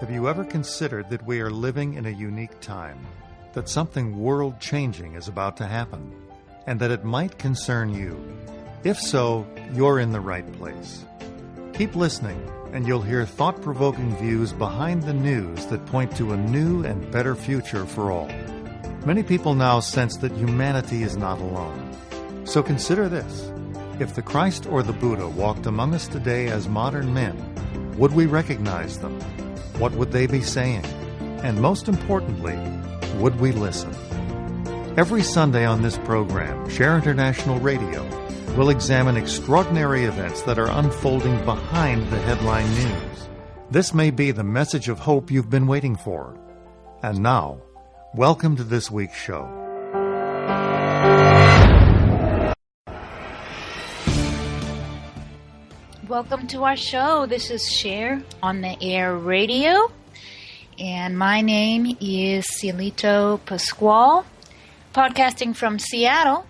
Have you ever considered that we are living in a unique time, that something world-changing is about to happen, and that it might concern you? If so, you're in the right place. Keep listening, and you'll hear thought-provoking views behind the news that point to a new and better future for all. Many people now sense that humanity is not alone. So consider this. If the Christ or the Buddha walked among us today as modern men, would we recognize them? What would they be saying? And most importantly, would we listen? Every Sunday on this program, Share International Radio, we'll examine extraordinary events that are unfolding behind the headline news. This may be the message of hope you've been waiting for. And now, welcome to this week's show. Welcome to our show. This is Share on the Air Radio, and my name is Cielito Pascual, podcasting from Seattle,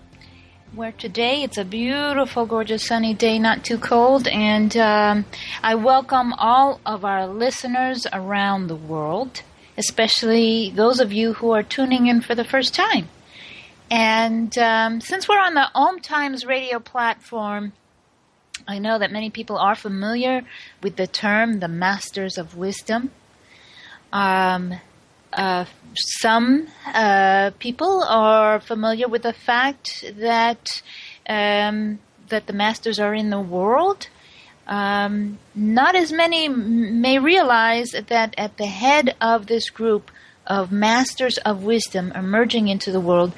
where today it's a beautiful, gorgeous, sunny day, not too cold, and I welcome all of our listeners around the world, especially those of you who are tuning in for the first time. And since we're on the OMTimes radio platform, I know that many people are familiar with the term the Masters of Wisdom. Some people are familiar with the fact that that the Masters are in the world. Not as many may realize that at the head of this group of Masters of Wisdom emerging into the world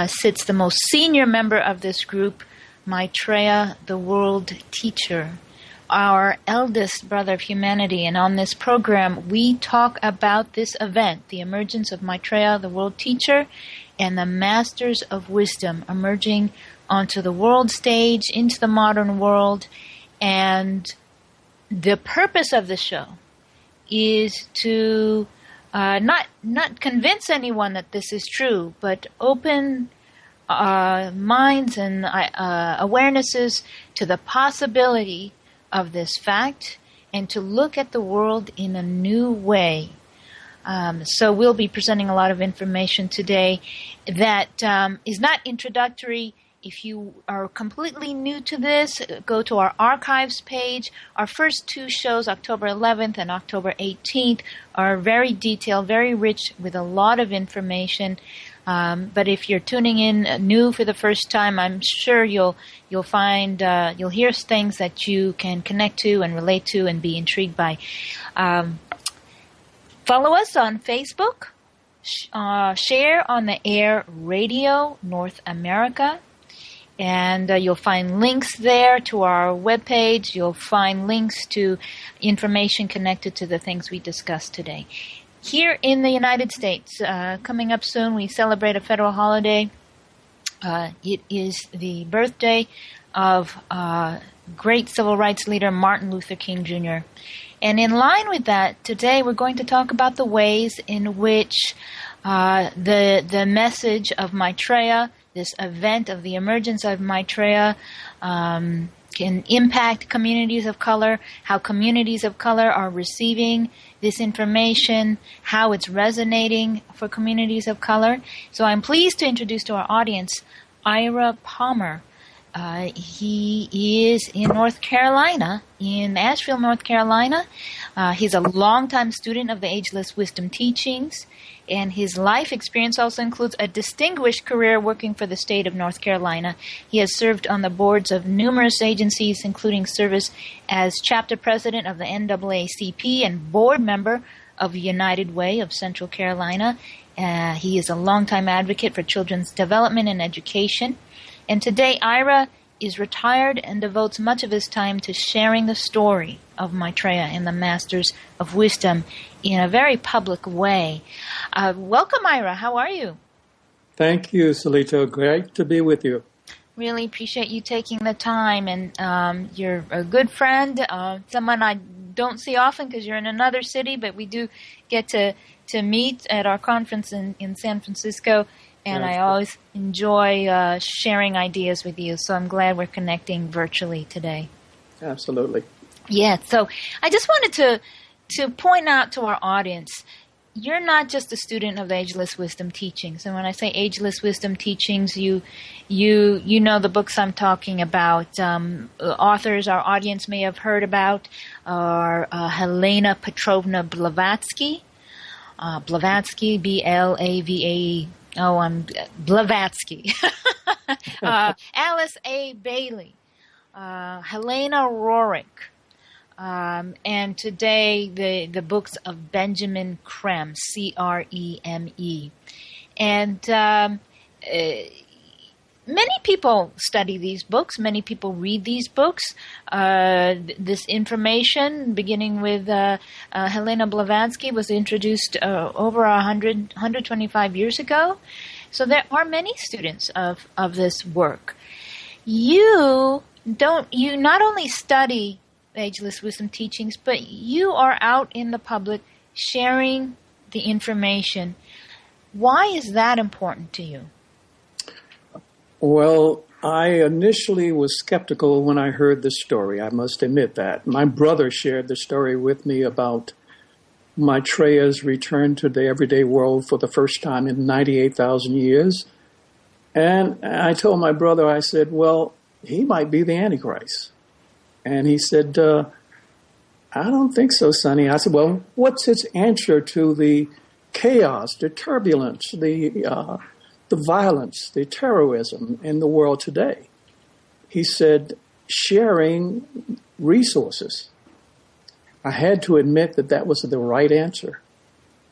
sits the most senior member of this group, Maitreya, the world teacher, our eldest brother of humanity. And on this program, we talk about this event, the emergence of Maitreya, the world teacher, and the Masters of Wisdom emerging onto the world stage, into the modern world. And the purpose of the show is to not convince anyone that this is true, but open minds and awarenesses to the possibility of this fact and to look at the world in a new way. So we'll be presenting a lot of information today that is not introductory. If you are completely new to this, go to our archives page. Our first two shows, October 11th and October 18th, are very detailed, very rich with a lot of information. But if you're tuning in new for the first time, I'm sure you'll find you'll hear things that you can connect to and relate to and be intrigued by. Follow us on Facebook, Share on the Air Radio North America, and you'll find links there to our webpage. You'll find links to information connected to the things we discussed today. Here in the United States, coming up soon, we celebrate a federal holiday. It is the birthday of great civil rights leader Martin Luther King Jr. And in line with that, today we're going to talk about the ways in which the message of Maitreya, this event of the emergence of Maitreya, can impact communities of color, how communities of color are receiving this information, how it's resonating for communities of color. So I'm pleased to introduce to our audience Ira Palmer. He is in North Carolina, in Asheville, North Carolina. He's a longtime student of the Ageless Wisdom Teachings, and his life experience also includes a distinguished career working for the state of North Carolina. He has served on the boards of numerous agencies, including service as chapter president of the NAACP and board member of United Way of Central Carolina. He is a longtime advocate for children's development and education. And today, Ira is retired and devotes much of his time to sharing the story of Maitreya and the Masters of Wisdom in a very public way. Welcome, Ira. How are you? Thank you, Cielito. Great to be with you. Really appreciate you taking the time. And you're a good friend, someone I don't see often because you're in another city, but we do get to meet at our conference in San Francisco. And I always enjoy sharing ideas with you, so I'm glad we're connecting virtually today. Absolutely. Yeah, so I just wanted to point out to our audience, you're not just a student of the Ageless Wisdom Teachings. And when I say Ageless Wisdom Teachings, you know the books I'm talking about. Authors our audience may have heard about are Helena Petrovna Blavatsky. Blavatsky, Blavatsky. Blavatsky. Alice A. Bailey. Helena Roerich. And today the books of Benjamin Creme, Creme. And many people study these books. Many people read these books. This information, beginning with Helena Blavatsky, was introduced over 125 years ago. So there are many students of this work. You not only study Ageless Wisdom Teachings, but you are out in the public sharing the information. Why is that important to you? Well, I initially was skeptical when I heard the story. I must admit that. My brother shared the story with me about Maitreya's return to the everyday world for the first time in 98,000 years. And I told my brother, I said, well, he might be the Antichrist. And he said, I don't think so, Sonny. I said, well, what's its answer to the chaos, the turbulence, the violence, the terrorism in the world today? He said, sharing resources. I had to admit that was the right answer.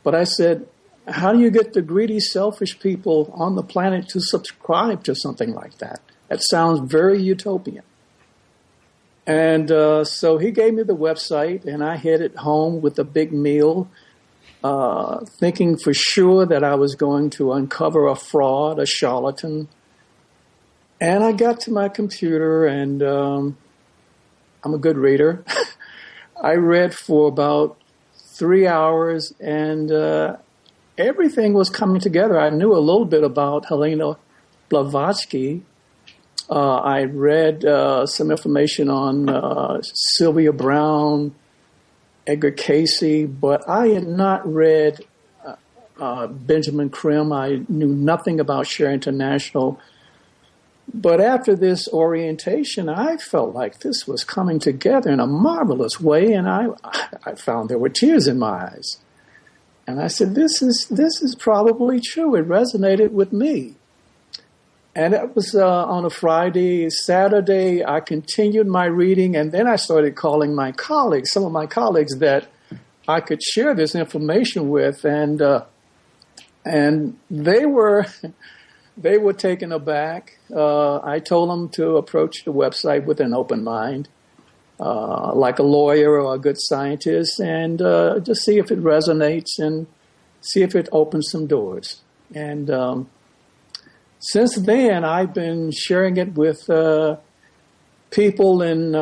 But I said, how do you get the greedy, selfish people on the planet to subscribe to something like that? That sounds very utopian. And so he gave me the website, and I headed home with a big meal, thinking for sure that I was going to uncover a fraud, a charlatan. And I got to my computer, and I'm a good reader. I read for about 3 hours, and everything was coming together. I knew a little bit about Helena Blavatsky. I read some information on Sylvia Brown, Edgar Casey, but I had not read Benjamin Creme. I knew nothing about Share International. But after this orientation, I felt like this was coming together in a marvelous way, and I found there were tears in my eyes. And I said, this is probably true. It resonated with me. And it was on a Friday. Saturday, I continued my reading, and then I started calling my colleagues, some of my colleagues that I could share this information with, and they were taken aback. I told them to approach the website with an open mind, like a lawyer or a good scientist, and just see if it resonates and see if it opens some doors. And since then, I've been sharing it with people in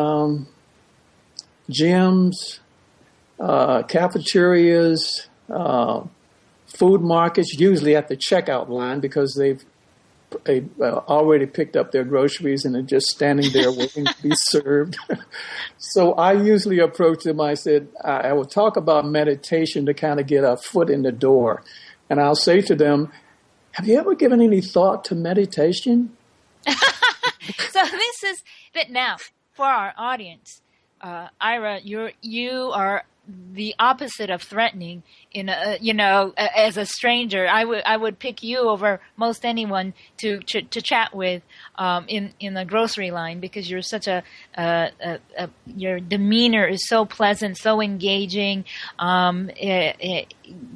gyms, cafeterias, food markets, usually at the checkout line because they've already picked up their groceries and are just standing there waiting to be served. So I usually approach them. I said, I will talk about meditation to kind of get a foot in the door. And I'll say to them, have you ever given any thought to meditation? So this is that now for our audience, Ira, you are the opposite of threatening. As a stranger, I would pick you over most anyone to chat with in the grocery line because you're such your demeanor is so pleasant, so engaging.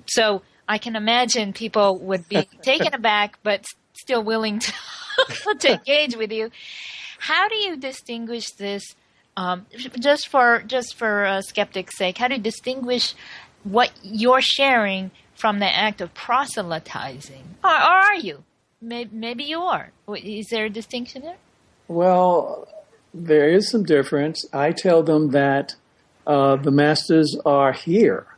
So I can imagine people would be taken aback, but still willing to engage with you. How do you distinguish this? Just for a skeptic's sake, how do you distinguish what you're sharing from the act of proselytizing? Or are you? Maybe you are. Is there a distinction there? Well, there is some difference. I tell them that the masters are here.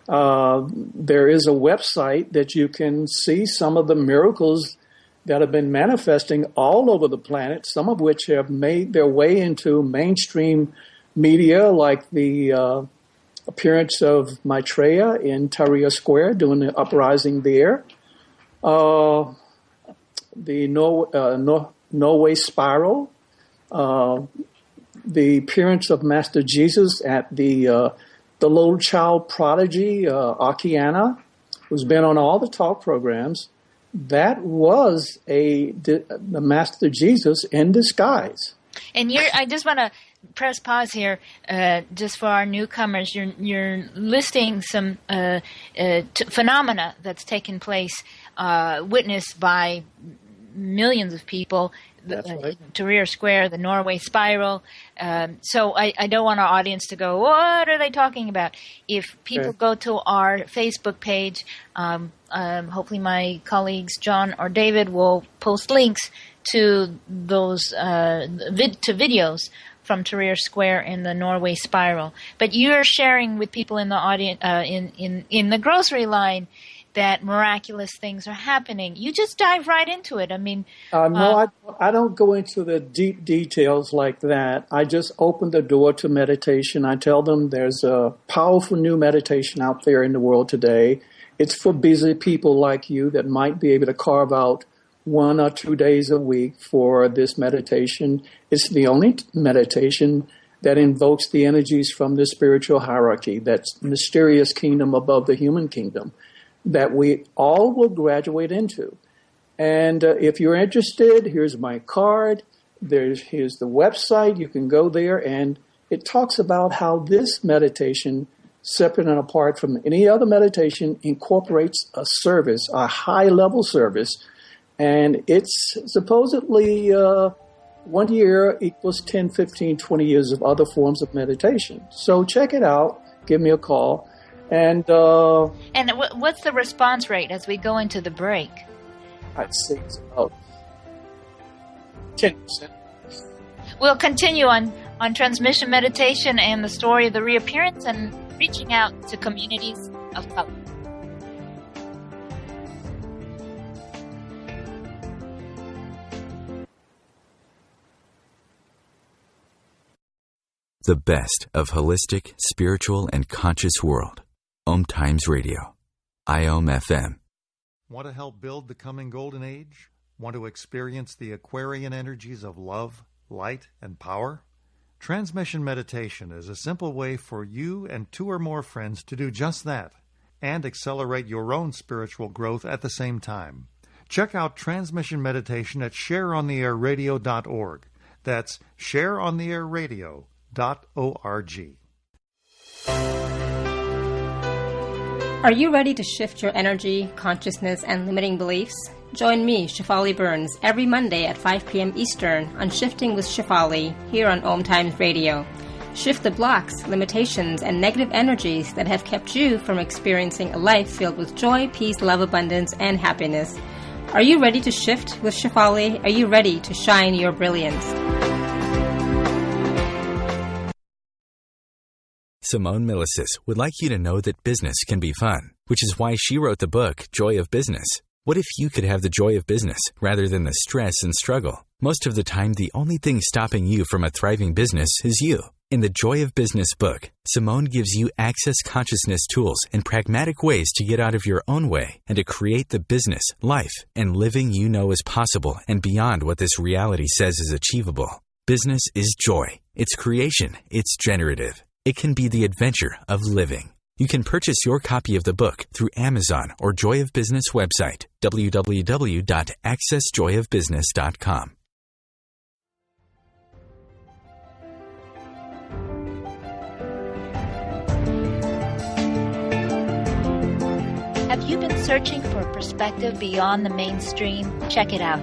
There is a website that you can see some of the miracles that have been manifesting all over the planet, some of which have made their way into mainstream media like the appearance of Maitreya in Tahrir Square, doing the uprising there. The Norway Spiral, the appearance of Master Jesus at the little child prodigy, Akiana, who's been on all the talk programs. That was the Master Jesus in disguise. And I just want to press pause here, just for our newcomers. You're listing some phenomena that's taken place, witnessed by millions of people. That's right. Tahrir Square, the Norway Spiral. So I don't want our audience to go, what are they talking about? If people go to our Facebook page, hopefully my colleagues John or David will post links to those videos from Tahrir Square and the Norway Spiral. But you're sharing with people in the audience, in the grocery line, that miraculous things are happening. You just dive right into it. I mean, no, I don't go into the deep details like that. I just open the door to meditation. I tell them there's a powerful new meditation out there in the world today. It's for busy people like you that might be able to carve out 1 or 2 days a week for this meditation. It's the only meditation that invokes the energies from the spiritual hierarchy, that's mysterious kingdom above the human kingdom, that we all will graduate into. And if you're interested, here's my card. Here's the website. You can go there, and it talks about how this meditation, separate and apart from any other meditation, incorporates a service, a high-level service, and it's supposedly 1 year equals 10, 15, 20 years of other forms of meditation. So check it out. Give me a call. And what's the response rate as we go into the break? I'd say it's about 10%. We'll continue on transmission meditation and the story of the reappearance and reaching out to communities of color. The best of holistic, spiritual, and conscious world. OMTimes Radio. IOM FM. Want to help build the coming golden age? Want to experience the Aquarian energies of love, light, and power? Transmission meditation is a simple way for you and 2 or more friends to do just that and accelerate your own spiritual growth at the same time. Check out transmission meditation at shareontheairradio.org. That's shareontheairradio.org. Are you ready to shift your energy, consciousness, and limiting beliefs? Join me, Shefali Burns, every Monday at 5 p.m. Eastern on Shifting with Shefali here on OMTimes Radio. Shift the blocks, limitations, and negative energies that have kept you from experiencing a life filled with joy, peace, love, abundance, and happiness. Are you ready to shift with Shefali? Are you ready to shine your brilliance? Simone Milasas would like you to know that business can be fun, which is why she wrote the book, Joy of Business. What if you could have the joy of business rather than the stress and struggle? Most of the time, the only thing stopping you from a thriving business is you. In the Joy of Business book, Simone gives you access consciousness tools and pragmatic ways to get out of your own way and to create the business, life, and living you know is possible and beyond what this reality says is achievable. Business is joy. It's creation. It's generative. It can be the adventure of living. You can purchase your copy of the book through Amazon or Joy of Business website, www.accessjoyofbusiness.com. Have you been searching for a perspective beyond the mainstream? Check it out.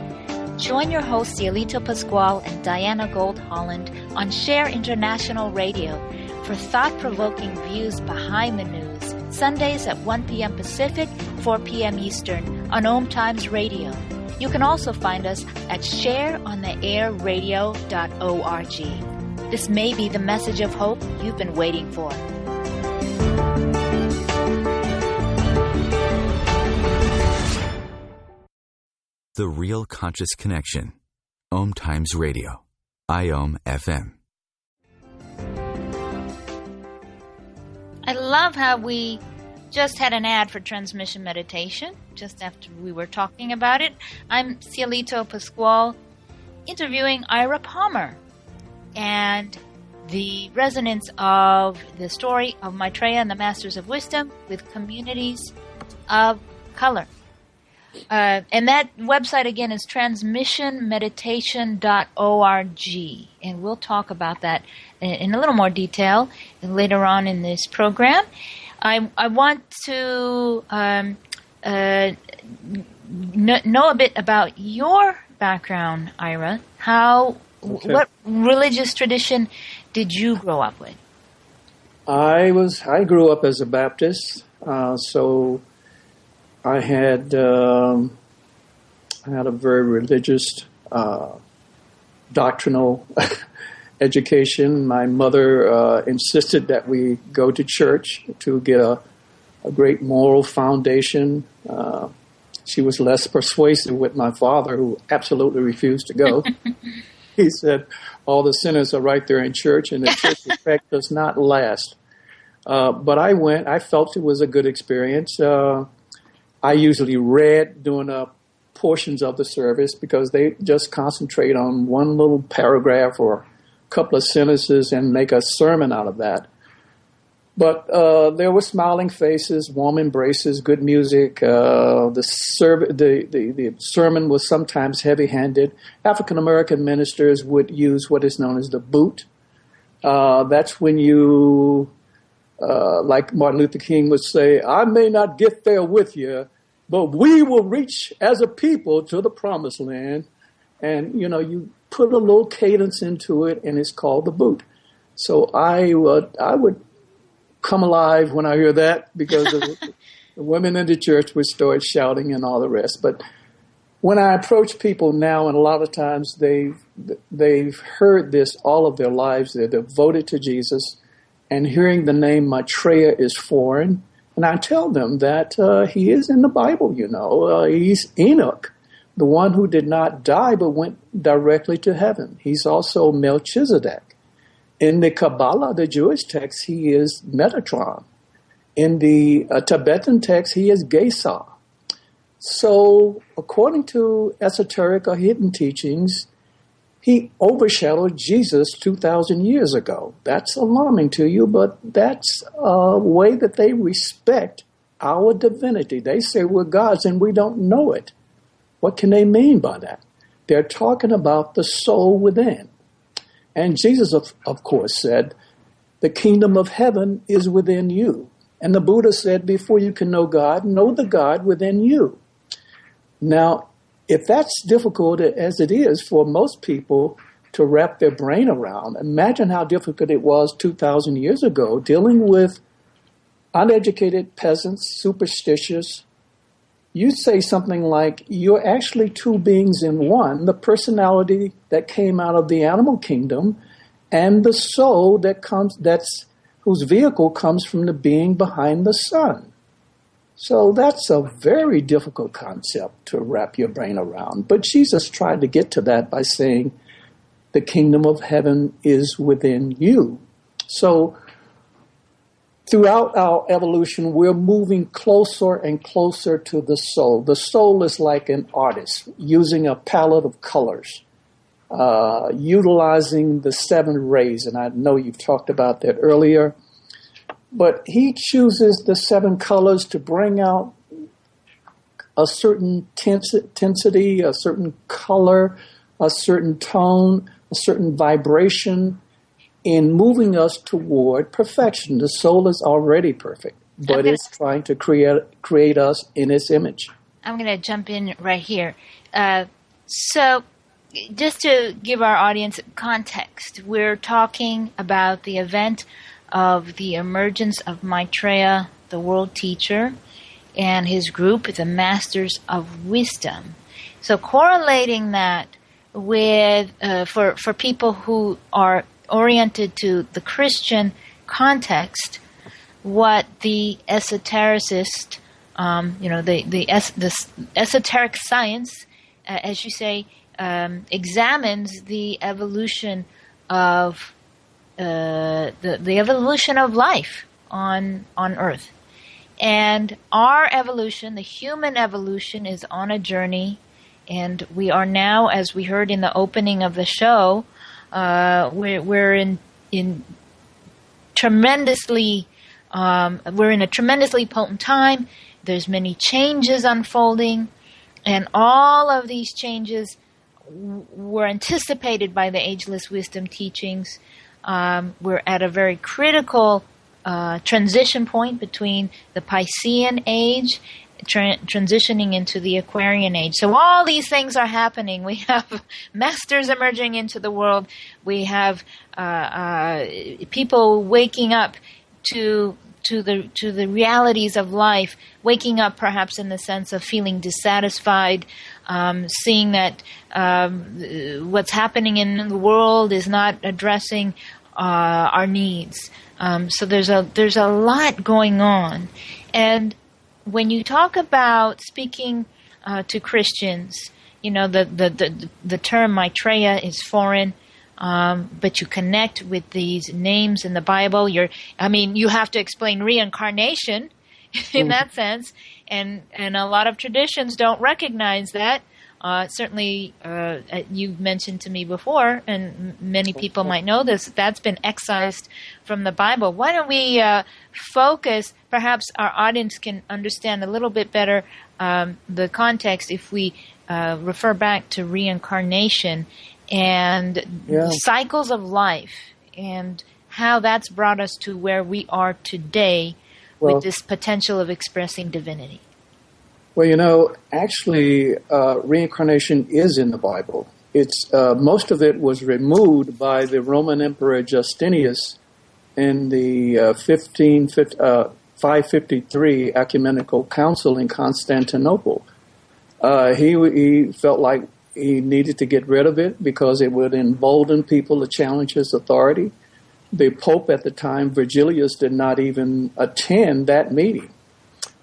Join your hosts Cielito Pascual and Diana Gold Holland on Share International Radio for thought-provoking views behind the news, Sundays at 1 p.m. Pacific, 4 p.m. Eastern on OMTimes Radio. You can also find us at shareontheairradio.org. This may be the message of hope you've been waiting for. The Real Conscious Connection. OMTimes Radio. IOM FM. I love how we just had an ad for transmission meditation just after we were talking about it. I'm Cielito Pascual interviewing Ira Palmer and the resonance of the story of Maitreya and the Masters of Wisdom with communities of color. And that website again is transmissionmeditation.org. And we'll talk about that in a little more detail later on in this program. I want to know a bit about your background, Ira. What religious tradition did you grow up with? I grew up as a Baptist, so I had a very religious, doctrinal education. My mother insisted that we go to church to get a great moral foundation. She was less persuasive with my father, who absolutely refused to go. He said, all the sinners are right there in church, and the church effect does not last. But I went. I felt it was a good experience. I usually read during portions of the service because they just concentrate on one little paragraph or a couple of sentences and make a sermon out of that. But there were smiling faces, warm embraces, good music. The sermon was sometimes heavy-handed. African-American ministers would use what is known as the boot. That's when you, like Martin Luther King would say, I may not get there with you, but we will reach as a people to the promised land. And, you put a little cadence into it, and it's called the boot. So I would come alive when I hear that because the women in the church would start shouting and all the rest. But when I approach people now, and a lot of times they've heard this all of their lives, they're devoted to Jesus, and hearing the name Maitreya is foreign. And I tell them that he is in the Bible, he's Enoch, the one who did not die but went directly to heaven. He's also Melchizedek. In the Kabbalah, the Jewish text, he is Metatron. In the Tibetan text, he is Gesar. So, according to esoteric or hidden teachings, he overshadowed Jesus 2,000 years ago. That's alarming to you, but that's a way that they respect our divinity. They say we're gods and we don't know it. What can they mean by that? They're talking about the soul within. And Jesus, of course, said, the kingdom of heaven is within you. And the Buddha said, before you can know the God within you. Now, if that's difficult as it is for most people to wrap their brain around, imagine how difficult it was 2,000 years ago dealing with uneducated peasants, superstitious. You say something like, you're actually two beings in one, the personality that came out of the animal kingdom and the soul whose vehicle comes from the being behind the sun. So that's a very difficult concept to wrap your brain around. But Jesus tried to get to that by saying, the kingdom of heaven is within you. So throughout our evolution, we're moving closer and closer to the soul. The soul is like an artist using a palette of colors, utilizing the 7 rays. And I know you've talked about that earlier. But he chooses the 7 colors to bring out a certain intensity, a certain color, a certain tone, a certain vibration, in moving us toward perfection. The soul is already perfect, but it's trying to create us in its image. I'm going to jump in right here. So just to give our audience context, we're talking about the event of the emergence of Maitreya, the world teacher, and his group, the Masters of Wisdom. So correlating that with, for people who are oriented to the Christian context, what the esotericist, the esoteric science, as you say, examines the evolution of the evolution of life, on Earth. And our evolution, the human evolution, is on a journey, and we are now, as we heard in the opening of the show, we're in tremendously, we're in a tremendously potent time. There's many changes unfolding, and all of these changes were anticipated by the Ageless Wisdom Teachings. We're at a very critical transition point between the Piscean age, transitioning into the Aquarian age. So all these things are happening. We have masters emerging into the world. We have people waking up to the realities of life, waking up perhaps in the sense of feeling dissatisfied, seeing that what's happening in the world is not addressing our needs. So there's a lot going on. And when you talk about speaking to Christians, you know, the term Maitreya is foreign, but you connect with these names in the Bible. You have to explain reincarnation in that sense, and a lot of traditions don't recognize that. Certainly, you've mentioned to me before, and many people might know this, that's been excised from the Bible. Why don't we focus, perhaps our audience can understand a little bit better the context if we refer back to reincarnation and cycles of life and how that's brought us to where we are today with this potential of expressing divinity. Well, you know, actually, reincarnation is in the Bible. It's most of it was removed by the Roman Emperor Justinius in the 553 Ecumenical Council in Constantinople. He felt like he needed to get rid of it because it would embolden people to challenge his authority. The Pope at the time, Virgilius, did not even attend that meeting.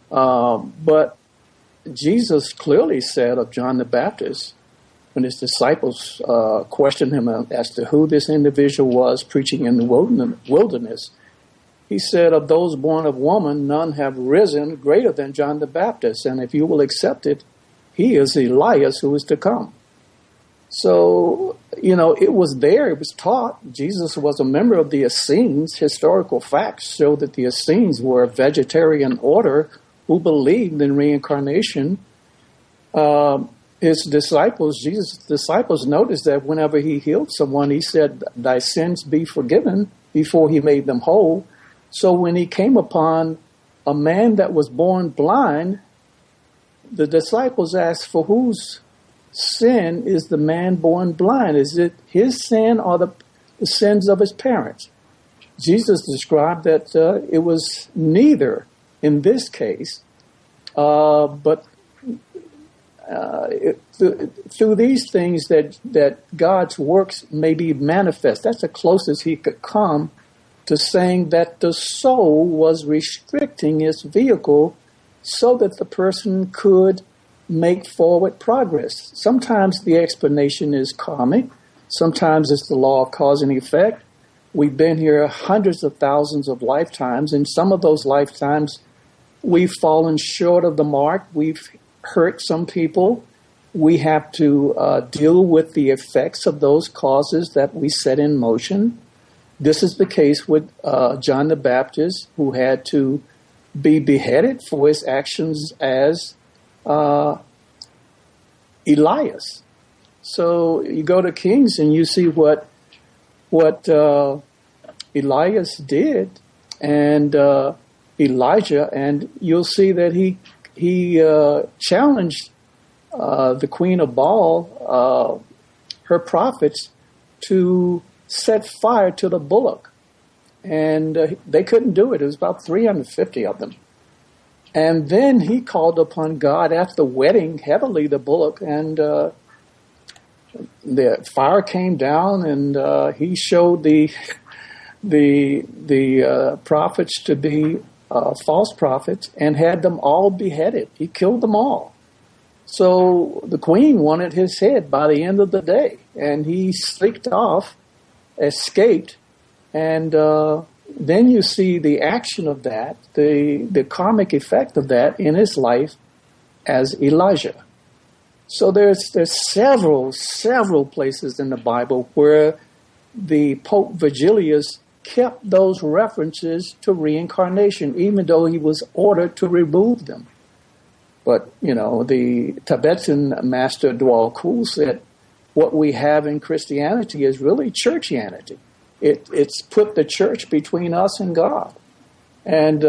But Jesus clearly said of John the Baptist, when his disciples questioned him as to who this individual was preaching in the wilderness, he said, of those born of woman, none have risen greater than John the Baptist. And if you will accept it, he is Elias who is to come. So, you know, it was there. It was taught. Jesus was a member of the Essenes. Historical facts show that the Essenes were a vegetarian order who believed in reincarnation. His disciples, Jesus' disciples, noticed that whenever he healed someone, he said, thy sins be forgiven, before he made them whole. So when he came upon a man that was born blind, the disciples asked, for whose sin is the man born blind? Is it his sin or the sins of his parents? Jesus described that it was neither in this case, but through these things that God's works may be manifest. That's the closest he could come to saying that the soul was restricting its vehicle so that the person could make forward progress. Sometimes the explanation is karmic. Sometimes it's the law of cause and effect. We've been here hundreds of thousands of lifetimes. In some of those lifetimes, we've fallen short of the mark. We've hurt some people. We have to deal with the effects of those causes that we set in motion. This is the case with John the Baptist, who had to be beheaded for his actions as Elias. So you go to Kings and you see what Elias did and Elijah, and you'll see that he challenged the queen of Baal, her prophets, to set fire to the bullock. And they couldn't do it. It was about 350 of them. And then he called upon God after wetting heavily the bullock, and the fire came down, and he showed the prophets to be false prophets and had them all beheaded. He killed them all. So the queen wanted his head by the end of the day, and he slicked off, escaped, and then you see the action of that, the karmic effect of that in his life as Elijah. So there's several places in the Bible where the Pope Vigilius kept those references to reincarnation, even though he was ordered to remove them. But, the Tibetan master Dwal Kul said, what we have in Christianity is really churchianity. It's put the church between us and God. And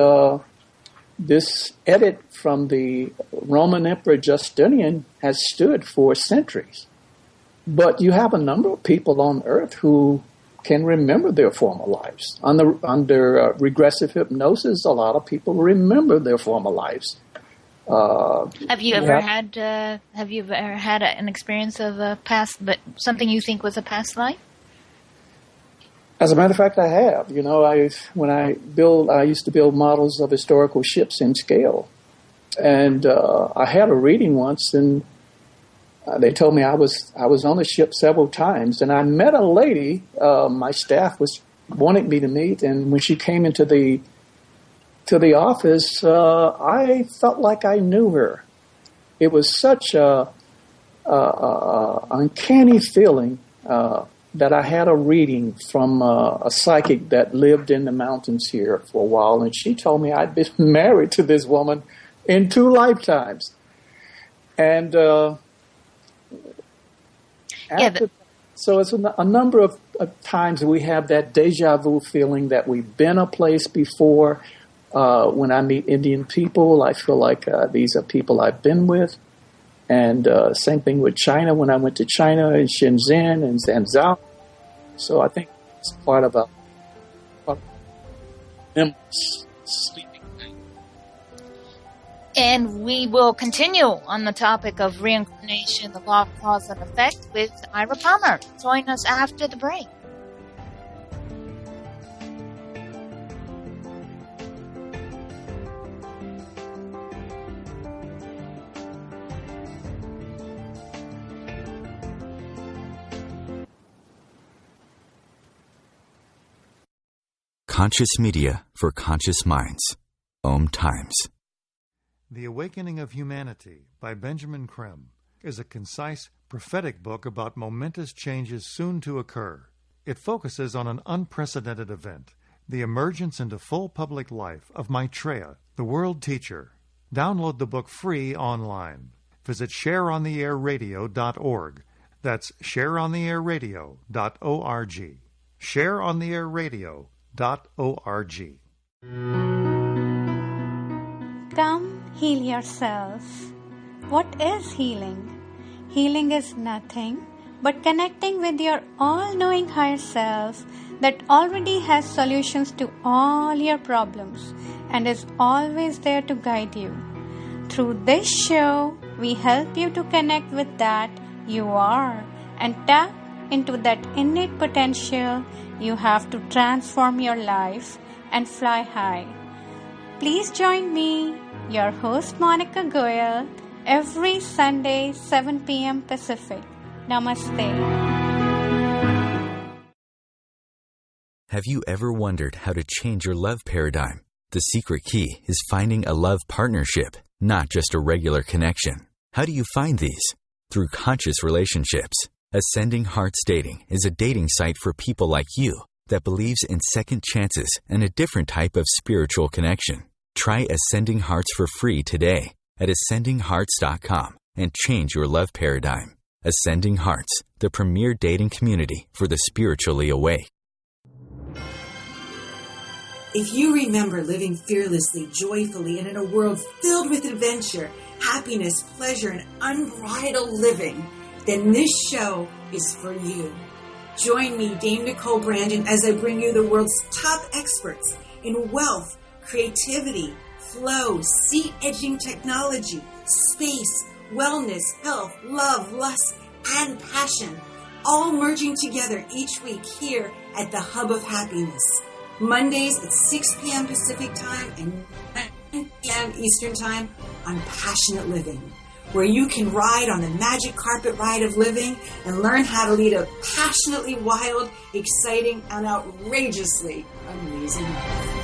this edict from the Roman Emperor Justinian has stood for centuries. But you have a number of people on earth who can remember their former lives. Under regressive hypnosis, a lot of people remember their former lives. Have you ever had an experience of a past, but something you think was a past life? As a matter of fact, I have. I used to build models of historical ships in scale, and I had a reading once, and they told me I was on the ship several times, and I met a lady. My staff wanted me to meet, and when she came into the office, I felt like I knew her. It was such a uncanny feeling that I had a reading from a psychic that lived in the mountains here for a while, and she told me I'd been married to this woman in 2 lifetimes. And so it's a number of times we have that deja vu feeling that we've been a place before. When I meet Indian people, I feel like these are people I've been with. And same thing with China when I went to China and Shenzhen and Zhangzhou. So I think it's part of a sleeping thing. And we will continue on the topic of reincarnation, the law of cause and effect with Ira Palmer. Join us after the break. Conscious media for conscious minds. OMTimes. The Awakening of Humanity by Benjamin Creme is a concise, prophetic book about momentous changes soon to occur. It focuses on an unprecedented event, the emergence into full public life of Maitreya, the world teacher. Download the book free online. Visit shareontheairradio.org. That's shareontheairradio.org. shareontheairradio.org. Come heal yourself. What is healing? Healing is nothing but connecting with your all-knowing higher self that already has solutions to all your problems and is always there to guide you. Through this show, we help you to connect with that you are and tap into that innate potential you have to transform your life and fly high. Please join me, your host Monica Goyal, every Sunday, 7 p.m. Pacific. Namaste. Have you ever wondered how to change your love paradigm? The secret key is finding a love partnership, not just a regular connection. How do you find these? Through conscious relationships. Ascending Hearts Dating is a dating site for people like you that believes in second chances and a different type of spiritual connection. Try Ascending Hearts for free today at ascendinghearts.com and change your love paradigm. Ascending Hearts, the premier dating community for the spiritually awake. If you remember living fearlessly, joyfully, and in a world filled with adventure, happiness, pleasure, and unbridled living, then this show is for you. Join me, Dame Nicole Brandon, as I bring you the world's top experts in wealth, creativity, flow, sea-edging technology, space, wellness, health, love, lust, and passion, all merging together each week here at the Hub of Happiness. Mondays at 6 p.m. Pacific Time and 9 p.m. Eastern Time on Passionate Living, where you can ride on the magic carpet ride of living and learn how to lead a passionately wild, exciting, and outrageously amazing life.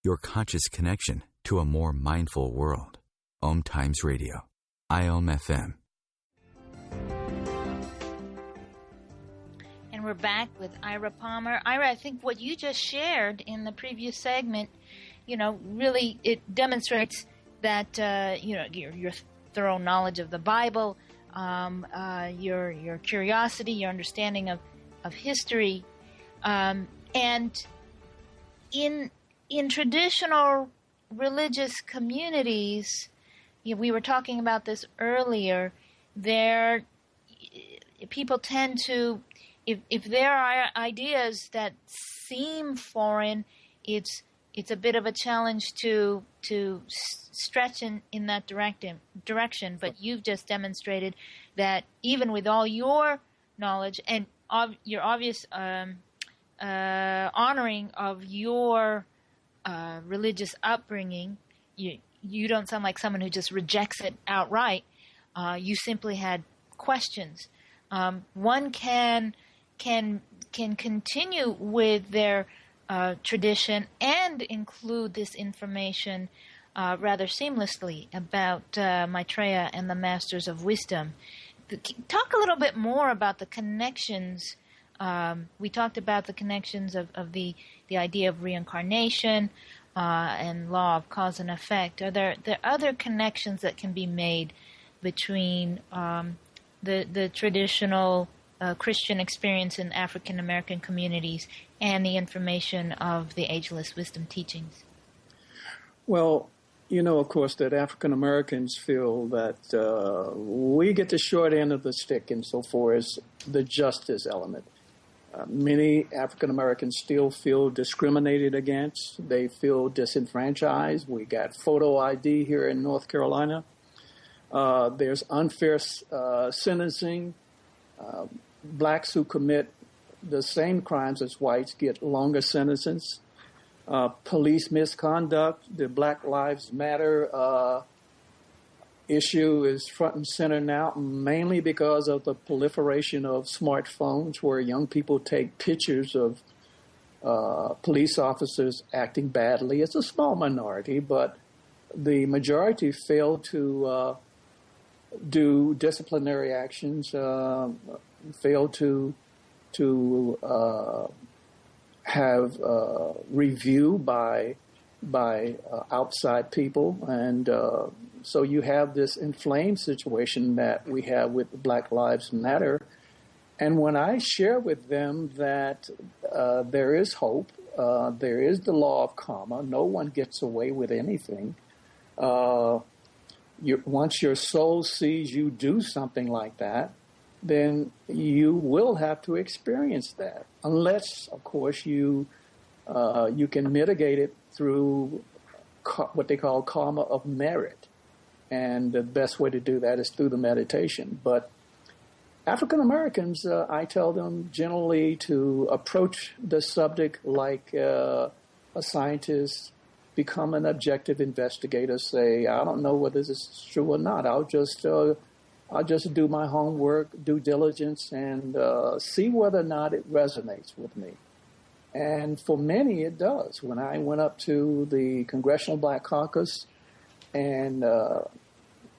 Your conscious connection to a more mindful world. OMTimes Radio. IOM FM. And we're back with Ira Palmer. Ira, I think what you just shared in the previous segment, really it demonstrates that, your thorough knowledge of the Bible, your curiosity, your understanding of history, and in traditional religious communities, we were talking about this earlier, people tend to, if there are ideas that seem foreign, it's a bit of a challenge to stretch in that direction. But you've just demonstrated that even with all your knowledge and your obvious honoring of your religious upbringing, you don't sound like someone who just rejects it outright. You simply had questions. One can continue with their tradition and include this information rather seamlessly about Maitreya and the Masters of Wisdom. Talk a little bit more about the connections. We talked about the connections of the idea of reincarnation and law of cause and effect. Are there other connections that can be made between the traditional Christian experience in African American communities and the information of the Ageless Wisdom Teachings? Well, of course, that African Americans feel that we get the short end of the stick insofar as the justice element. Many African Americans still feel discriminated against. They feel disenfranchised. We got photo ID here in North Carolina. There's unfair sentencing. Blacks who commit the same crimes as whites get longer sentences. Police misconduct. The Black Lives Matter issue is front and center now, mainly because of the proliferation of smartphones where young people take pictures of police officers acting badly. It's a small minority, but the majority fail to do disciplinary actions, fail to have review by outside people, and so you have this inflamed situation that we have with Black Lives Matter. And when I share with them that there is hope, there is the law of karma, no one gets away with anything. Once your soul sees you do something like that, then you will have to experience that, unless, of course, you can mitigate it through what they call karma of merit. And the best way to do that is through the meditation. But African Americans, I tell them generally to approach the subject like a scientist, become an objective investigator, say, I don't know whether this is true or not. I'll just do my homework, due diligence, and see whether or not it resonates with me. And for many, it does. When I went up to the Congressional Black Caucus, and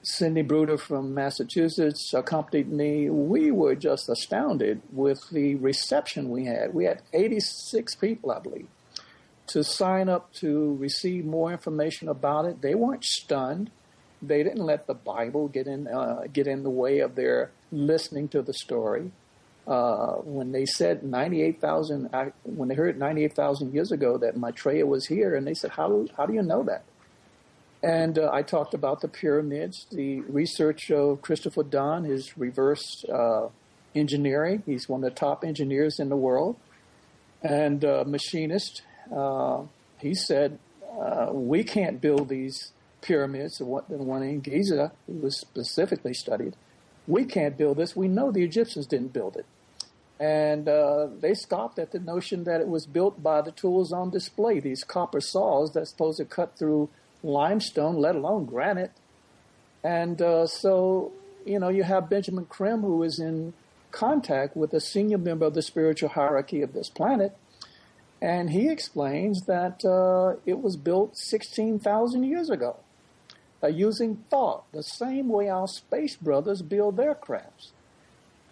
Cindy Bruder from Massachusetts accompanied me, we were just astounded with the reception we had. We had 86 people, I believe, to sign up to receive more information about it. They weren't stunned. They didn't let the Bible get in the way of their listening to the story. When they said 98,000, when they heard 98,000 years ago that Maitreya was here, and they said, how do you know that? And I talked about the pyramids, the research of Christopher Dunn, his reverse engineering. He's one of the top engineers in the world, and machinist. He said, we can't build these pyramids, the one in Giza, he was specifically studied. We can't build this. We know the Egyptians didn't build it. And they scoffed at the notion that it was built by the tools on display, these copper saws that's supposed to cut through limestone, let alone granite. And so, you have Benjamin Krim, who is in contact with a senior member of the spiritual hierarchy of this planet, and he explains that it was built 16,000 years ago using thought, the same way our space brothers build their crafts.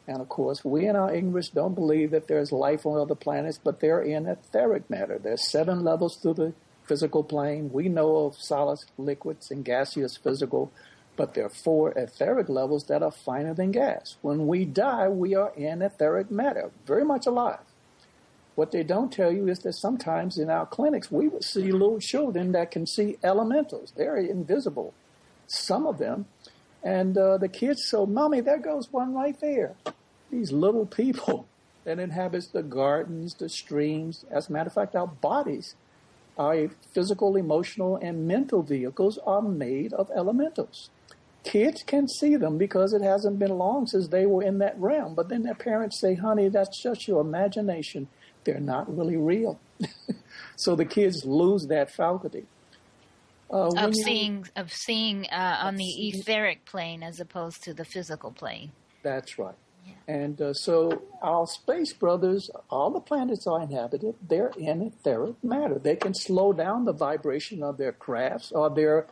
And, of course, we in our ignorance don't believe that there's life on other planets, but they're in etheric matter. There's 7 levels through the physical plane. We know of solids, liquids, and gaseous physical, but there are 4 etheric levels that are finer than gas. When we die, we are in etheric matter, very much alive. What they don't tell you is that sometimes in our clinics, we would see little children that can see elementals. They're invisible, some of them. And the kids say, Mommy, there goes one right there. These little people that inhabits the gardens, the streams. As a matter of fact, our bodies, our physical, emotional, and mental vehicles are made of elementals. Kids can see them because it hasn't been long since they were in that realm. But then their parents say, honey, that's just your imagination. They're not really real. So the kids lose that faculty. Of seeing on the etheric plane as opposed to the physical plane. That's right. Yeah. And so our space brothers, all the planets are inhabited. They're in etheric matter. They can slow down the vibration of their crafts or their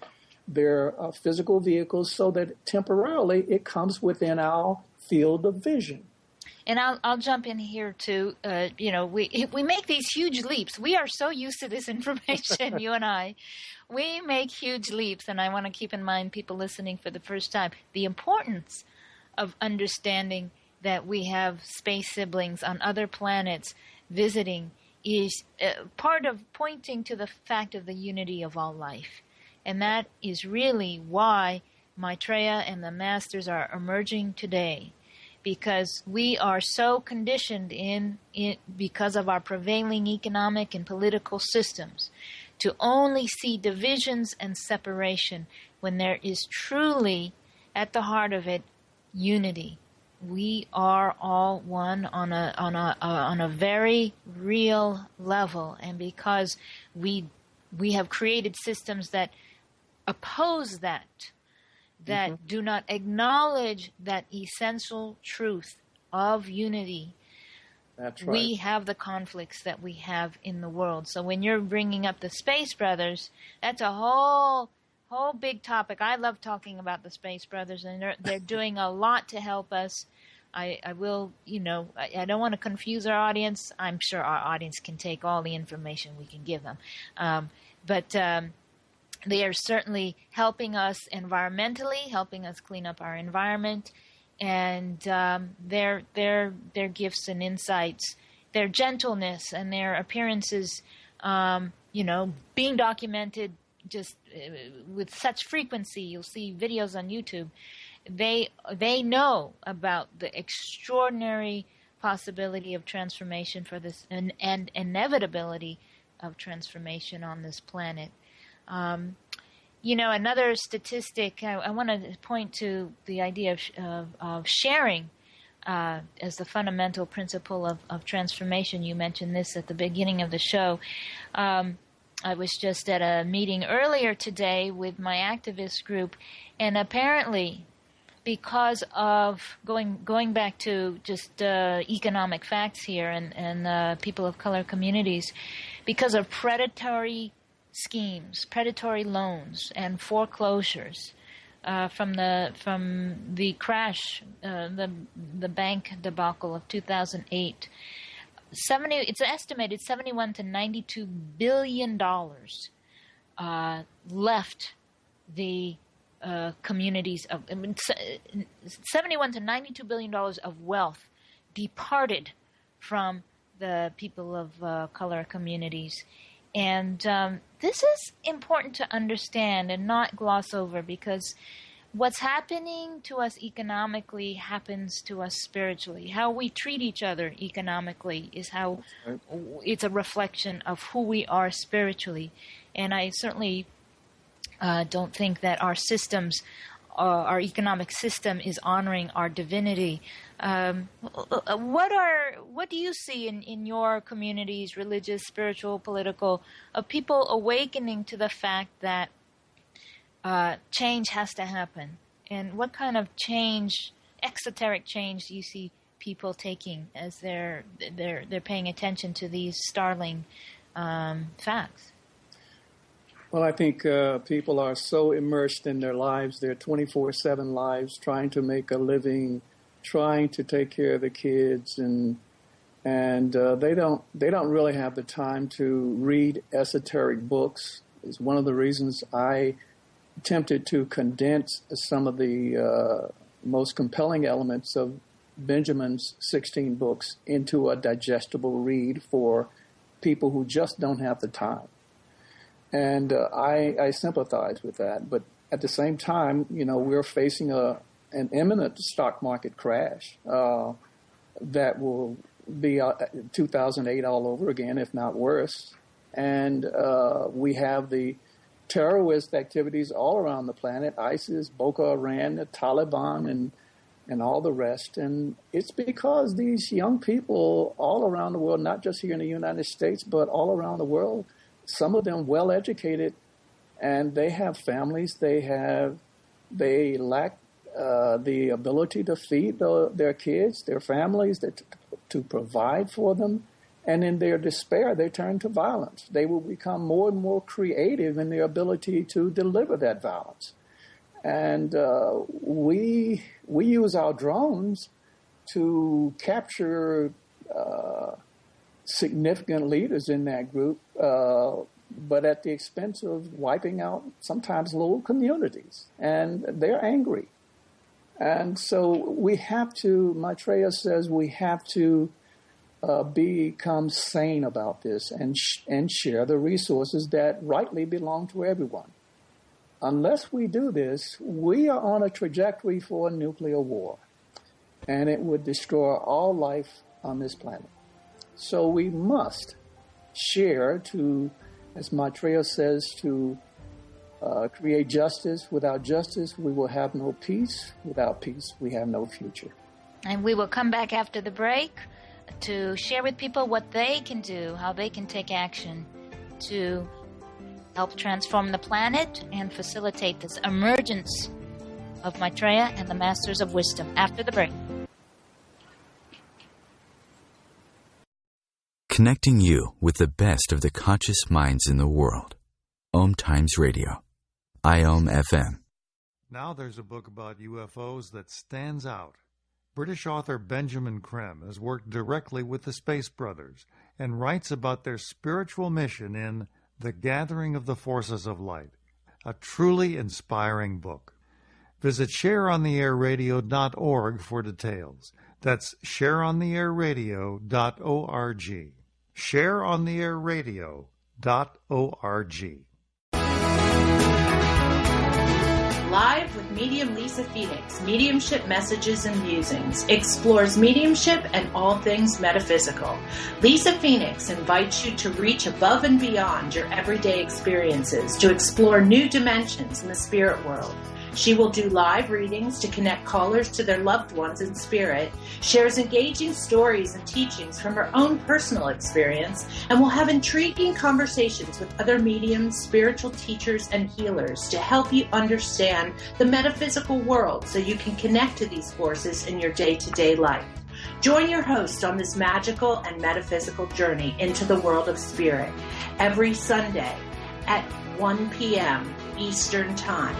physical vehicles so that temporarily it comes within our field of vision. And I'll jump in here too. We make these huge leaps. We are so used to this information, you and I. We make huge leaps, and I want to keep in mind people listening for the first time the importance of understanding that we have space siblings on other planets visiting is part of pointing to the fact of the unity of all life. And that is really why Maitreya and the Masters are emerging today. Because we are so conditioned because of our prevailing economic and political systems to only see divisions and separation when there is truly, at the heart of it, unity. We are all one on a very real level, and because we have created systems that oppose that do not acknowledge that essential truth of unity. That's right. We have the conflicts that we have in the world. So when you're bringing up the Space Brothers, that's a whole big topic. I love talking about the Space Brothers, and they're doing a lot to help us. I don't want to confuse our audience. I'm sure our audience can take all the information we can give them. But they are certainly helping us environmentally, helping us clean up our environment, and their gifts and insights, their gentleness and their appearances, being documented just with such frequency. You'll see videos on YouTube. They know about the extraordinary possibility of transformation for this and inevitability of transformation on this planet. Another statistic, I want to point to the idea of sharing as the fundamental principle of transformation. You mentioned this at the beginning of the show. I was just at a meeting earlier today with my activist group, and apparently because of going back to just economic facts here and people of color communities, because of predatory schemes, predatory loans, and foreclosures from the crash, the bank debacle of 2008. It's estimated $71 to $92 billion left the communities of $71 to $92 billion of wealth departed from the people of color communities. And this is important to understand and not gloss over, because what's happening to us economically happens to us spiritually. How we treat each other economically is how it's a reflection of who we are spiritually. And I certainly don't think that our systems, our economic system, is honoring our divinity. What do you see in your communities, religious, spiritual, political, of people awakening to the fact that change has to happen? And what kind of change, exoteric change, do you see people taking as they're paying attention to these startling facts? Well, I think people are so immersed in their lives, their 24/7 lives, trying to make a living, trying to take care of the kids, and they don't really have the time to read esoteric books. It's one of the reasons I attempted to condense some of the most compelling elements of Benjamin's 16 books into a digestible read for people who just don't have the time. And I sympathize with that. But at the same time, we're facing an imminent stock market crash that will be 2008 all over again, if not worse. And we have the terrorist activities all around the planet, ISIS, Boko Haram, the Taliban, and all the rest. And it's because these young people all around the world, not just here in the United States, but all around the world, some of them well-educated, and they have families. They lack the ability to feed their kids, their families, to provide for them. And in their despair, they turn to violence. They will become more and more creative in their ability to deliver that violence. And we use our drones to capture significant leaders in that group, but at the expense of wiping out sometimes little communities. And they're angry. And so we have to, Maitreya says, we have to become sane about this and share the resources that rightly belong to everyone. Unless we do this, we are on a trajectory for a nuclear war, and it would destroy all life on this planet. So we must share to, as Maitreya says, to create justice. Without justice, we will have no peace. Without peace, we have no future. And we will come back after the break to share with people what they can do, how they can take action to help transform the planet and facilitate this emergence of Maitreya and the Masters of Wisdom after the break. Connecting you with the best of the conscious minds in the world. OMTimes Radio. IOM FM. Now there's a book about UFOs that stands out. British author Benjamin Creme has worked directly with the Space Brothers and writes about their spiritual mission in The Gathering of the Forces of Light, a truly inspiring book. Visit shareontheairradio.org for details. That's shareontheairradio.org. shareontheairradio.org. Live with Medium Lisa Phoenix, Mediumship Messages and Musings, explores mediumship and all things metaphysical. Lisa Phoenix invites you to reach above and beyond your everyday experiences, to explore new dimensions in the spirit world. She will do live readings to connect callers to their loved ones in spirit, shares engaging stories and teachings from her own personal experience, and will have intriguing conversations with other mediums, spiritual teachers, and healers to help you understand the metaphysical world so you can connect to these forces in your day-to-day life. Join your host on this magical and metaphysical journey into the world of spirit every Sunday at 1 p.m. Eastern Time.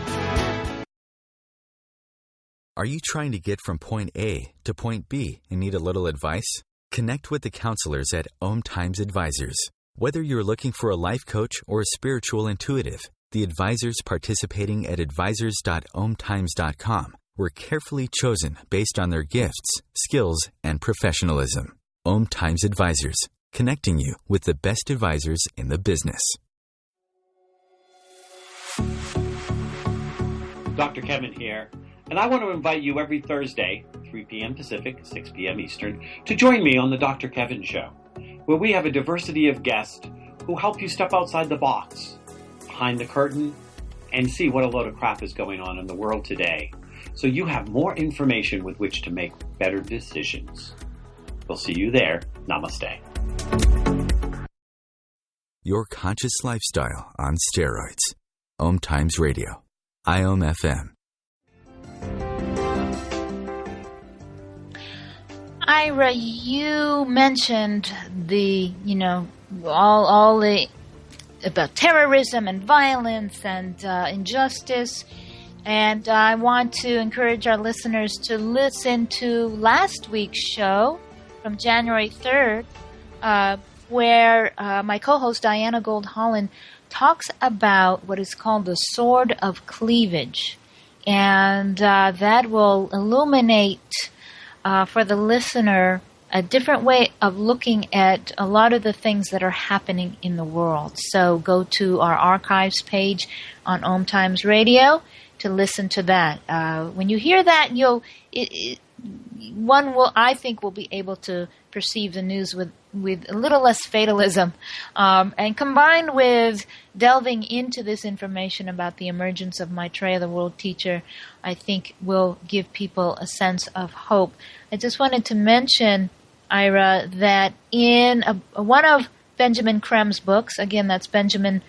Are you trying to get from point A to point B and need a little advice? Connect with the counselors at OMTimes Advisors. Whether you're looking for a life coach or a spiritual intuitive, the advisors participating at advisors.omtimes.com were carefully chosen based on their gifts, skills, and professionalism. OMTimes Advisors, connecting you with the best advisors in the business. Dr. Kevin here. And I want to invite you every Thursday, 3 p.m. Pacific, 6 p.m. Eastern, to join me on The Dr. Kevin Show, where we have a diversity of guests who help you step outside the box, behind the curtain, and see what a load of crap is going on in the world today, so you have more information with which to make better decisions. We'll see you there. Namaste. Your conscious lifestyle on steroids. OMTimes Radio. IOM FM. Ira, you mentioned all the about terrorism and violence and injustice, and I want to encourage our listeners to listen to last week's show from January 3rd, where my co-host Diana Gold Holland talks about what is called the Sword of Cleavage, and that will illuminate for the listener a different way of looking at a lot of the things that are happening in the world. So go to our archives page on OMTimes Radio to listen to that. When you hear that, I think will be able to perceive the news with a little less fatalism, and combined with delving into this information about the emergence of Maitreya, the world teacher, I think will give people a sense of hope. I just wanted to mention, Ira, that in one of Benjamin Crem's books, again, that's Benjamin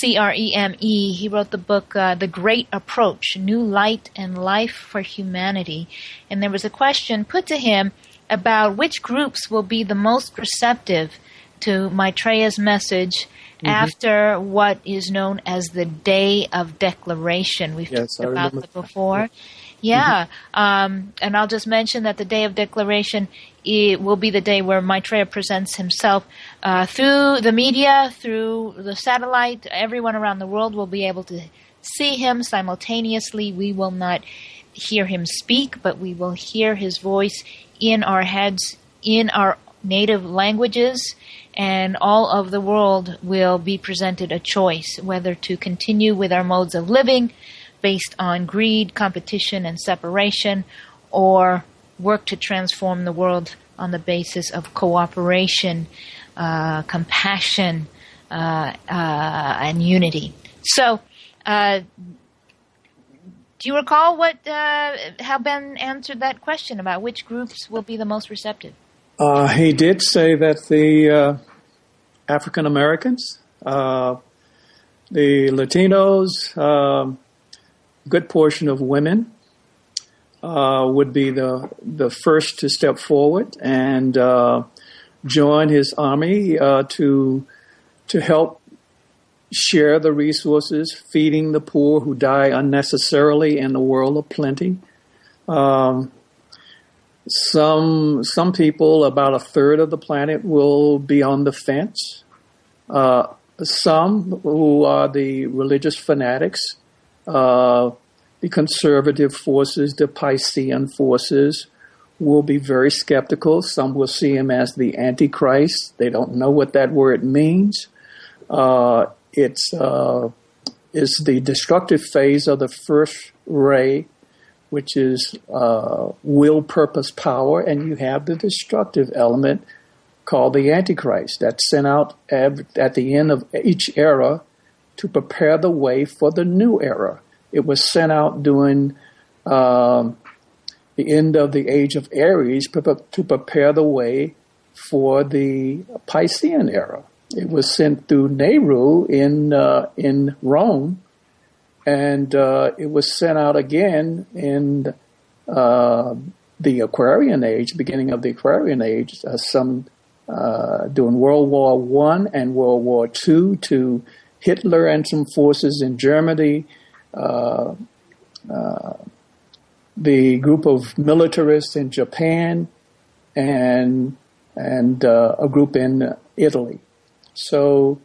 Creme, he wrote the book, The Great Approach, New Light and Life for Humanity. And there was a question put to him about which groups will be the most receptive to Maitreya's message after what is known as the Day of Declaration. We've talked about that before. Yeah. And I'll just mention that the Day of Declaration, it will be the day where Maitreya presents himself through the media, through the satellite. Everyone around the world will be able to see him simultaneously. We will not hear him speak, but we will hear his voice in our heads, in our native languages, and all of the world will be presented a choice, whether to continue with our modes of living based on greed, competition, and separation, or work to transform the world on the basis of cooperation, compassion, and unity. So, do you recall how Ben answered that question about which groups will be the most receptive? He did say that the African Americans, the Latinos, good portion of women would be the first to step forward and join his army to help share the resources, feeding the poor who die unnecessarily in the world of plenty. Some people, about a third of the planet, will be on the fence. Some who are the religious fanatics, the conservative forces, the Piscean forces, will be very skeptical. Some will see him as the Antichrist. They don't know what that word means. It's the destructive phase of the first ray, which is will, purpose, power, and you have the destructive element called the Antichrist that's sent out at the end of each era to prepare the way for the new era. It was sent out during the end of the age of Aries to prepare the way for the Piscean era. It was sent through Nehru in Rome, and it was sent out again in the Aquarian Age, beginning of the Aquarian Age, during World War I and World War II to Hitler and some forces in Germany, the group of militarists in Japan, and a group in Italy. So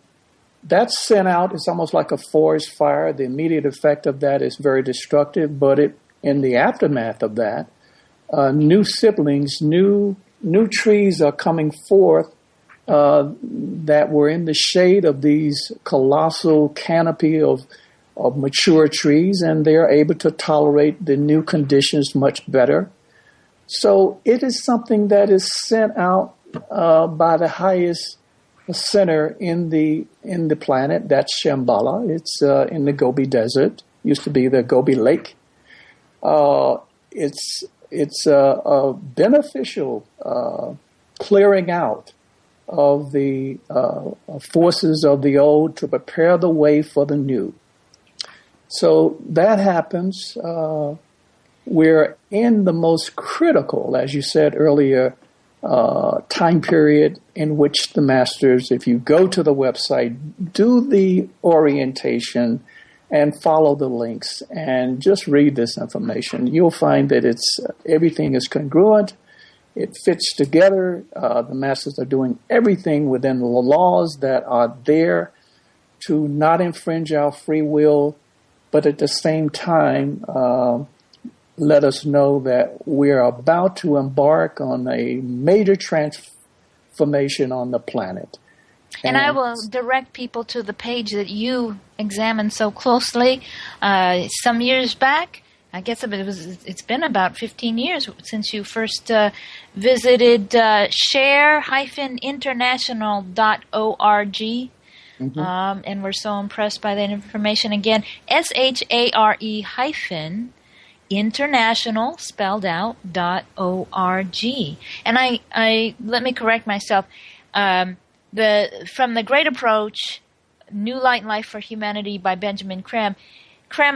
that's sent out. It's almost like a forest fire. The immediate effect of that is very destructive, but in the aftermath of that, new siblings, new trees are coming forth that were in the shade of these colossal canopy of mature trees, and they are able to tolerate the new conditions much better. So it is something that is sent out by the highest center in the planet. That's Shambhala. It's in the Gobi Desert. Used to be the Gobi Lake. It's a beneficial clearing out of the forces of the old to prepare the way for the new. So that happens. We're in the most critical, as you said earlier, time period in which the masters, if you go to the website, do the orientation and follow the links and just read this information. You'll find that everything is congruent. It fits together. The masters are doing everything within the laws that are there to not infringe our free will, but at the same time, let us know that we're about to embark on a major transformation on the planet. And I will direct people to the page that you examined so closely some years back. I guess it's been about 15 years since you first visited share-international.org. Mm-hmm. And we're so impressed by that information. Again, share-international, spelled out, .org. And I let me correct myself. From the Great Approach, New Light and Life for Humanity by Benjamin Creme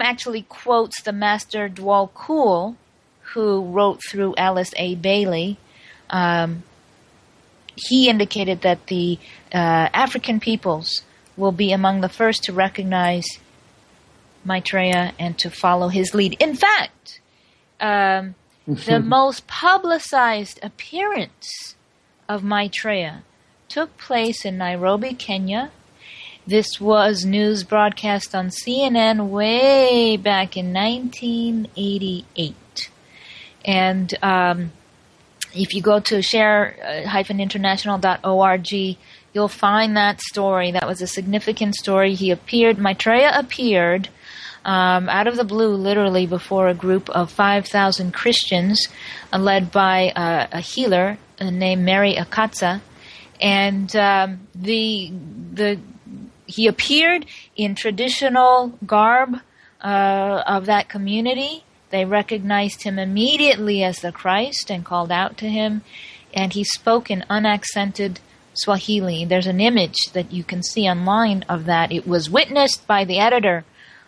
actually quotes the Master Dwal Kul, who wrote through Alice A. Bailey. He indicated that the African peoples will be among the first to recognize Maitreya and to follow his lead. In fact, the most publicized appearance of Maitreya took place in Nairobi, Kenya. This was news broadcast on CNN way back in 1988. And if you go to share-international.org, you'll find that story. That was a significant story. Maitreya appeared out of the blue, literally, before a group of 5,000 Christians led by a healer named Mary Akatsa. And he appeared in traditional garb of that community. They recognized him immediately as the Christ and called out to him. And he spoke in unaccented Swahili. There's an image that you can see online of that. It was witnessed by the editor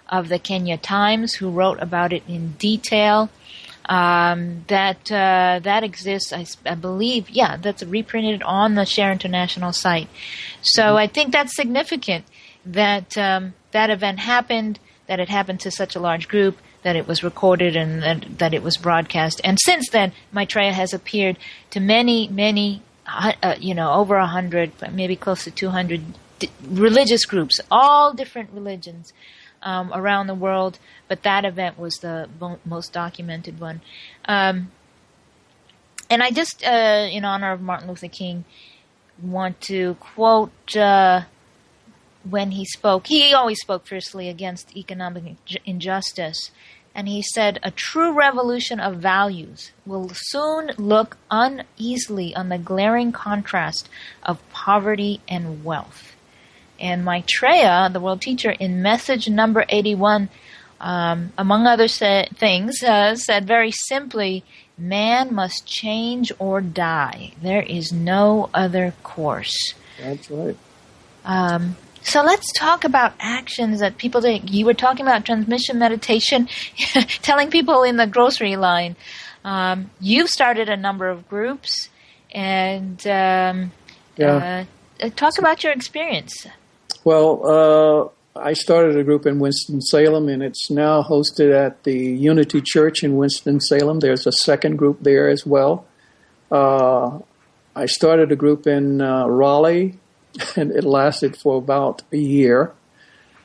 of the Kenya Times, who wrote about it in detail. That exists, I believe. Yeah, that's reprinted on the Share International site. So I think that's significant that that event happened, that it happened to such a large group, that it was recorded, and that it was broadcast. And since then, Maitreya has appeared to many, over 100, maybe close to 200 religious groups, all different religions around the world. But that event was the most documented one. And I just, in honor of Martin Luther King, want to quote when he spoke. He always spoke fiercely against economic injustice. And he said, "A true revolution of values will soon look uneasily on the glaring contrast of poverty and wealth." And Maitreya, the world teacher, in message number 81, among other things, said very simply, "Man must change or die. There is no other course." That's right. So let's talk about actions that people take. You were talking about transmission meditation, telling people in the grocery line. You've started a number of groups, and talk about your experience. Well, I started a group in Winston-Salem, and it's now hosted at the Unity Church in Winston-Salem. There's a second group there as well. I started a group in Raleigh, and it lasted for about a year.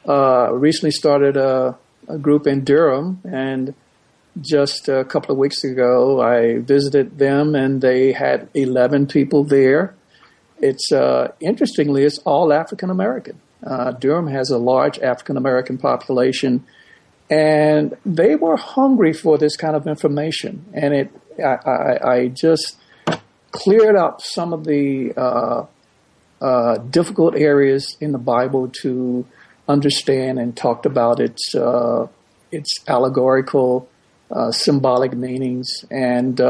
Recently started a group in Durham, and just a couple of weeks ago I visited them, and they had 11 people there. It's interestingly, it's all African American. Durham has a large African American population, and they were hungry for this kind of information. And I just cleared up some of the difficult areas in the Bible to understand, and talked about its allegorical, symbolic meanings. And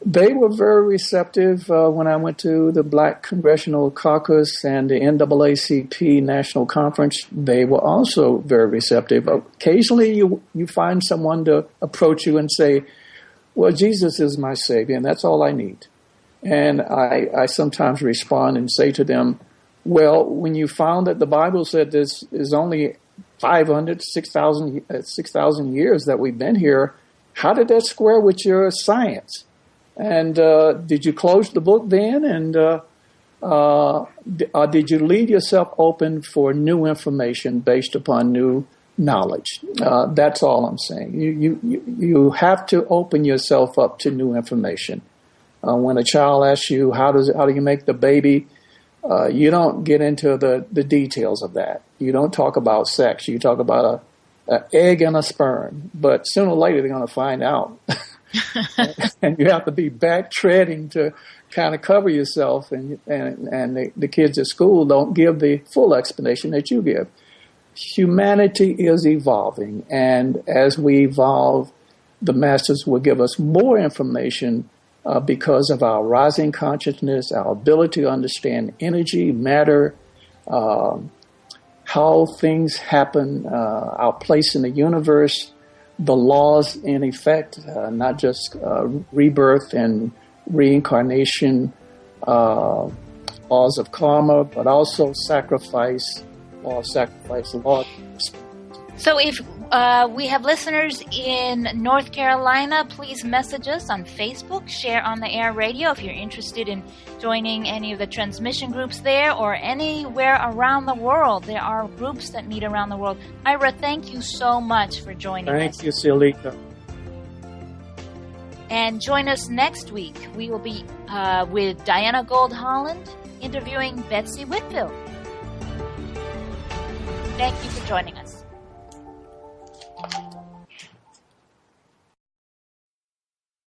they were very receptive when I went to the Black Congressional Caucus and the NAACP National Conference. They were also very receptive. Occasionally you find someone to approach you and say, "Well, Jesus is my Savior, and that's all I need." And I sometimes respond and say to them, well, when you found that the Bible said this is only 6,000 years that we've been here, how did that square with your science? And did you close the book then? And did you leave yourself open for new information based upon new knowledge? That's all I'm saying. You have to open yourself up to new information. When a child asks you, how do you make the baby? You don't get into the details of that. You don't talk about sex. You talk about an egg and a sperm. But sooner or later, they're going to find out. And you have to be back treading to kind of cover yourself. And the kids at school don't give the full explanation that you give. Humanity is evolving. And as we evolve, the masters will give us more information because of our rising consciousness, our ability to understand energy, matter, how things happen, our place in the universe, the laws in effect, not just rebirth and reincarnation, laws of karma, but also sacrifice, law of sacrifice, law of... So if we have listeners in North Carolina, please message us on Facebook, Share on the Air Radio, if you're interested in joining any of the transmission groups there or anywhere around the world. There are groups that meet around the world. Ira, thank you so much for joining us. Thank you, Cielito. And join us next week. We will be with Diana Gold Holland interviewing Betsy Whitfield. Thank you for joining us.